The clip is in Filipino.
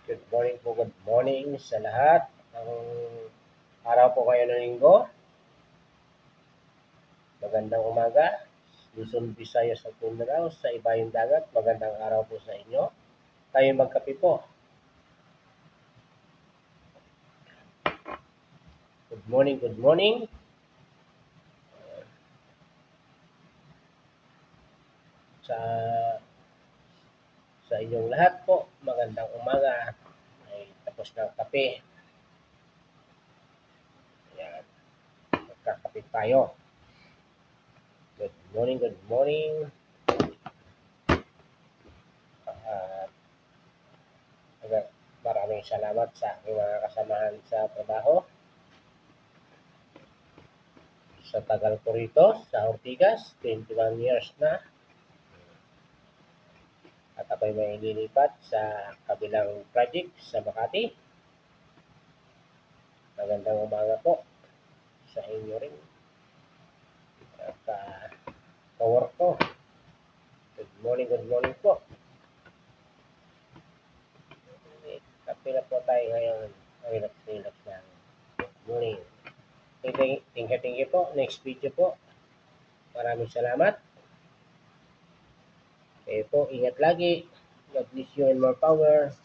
Good morning sa lahat. Ang araw po kayo ng linggo. Magandang umaga. Luzon, Visayas at Mindanao sa ibayong dagat. Magandang araw po sa inyo. Tayo magkape po. Good morning, good morning. Sa inyong lahat po, magandang umaga. Ay tapos ng kape. Ayan, magkakape tayo. Good morning, good morning. Maraming salamat sa aking mga kasamahan sa trabaho. Sa tagal ko rito sa Ortigas, 21 years na. At ako'y may lilipat sa kabilang project sa Makati. Magandang umaga po sa inyo rin. At ka-work ko. Good morning po. Kape na po tayo ngayon. Relax lang. Good morning. Thank you po. Next video po. Maraming salamat. Kayo po, ingat lagi. God bless you and more power.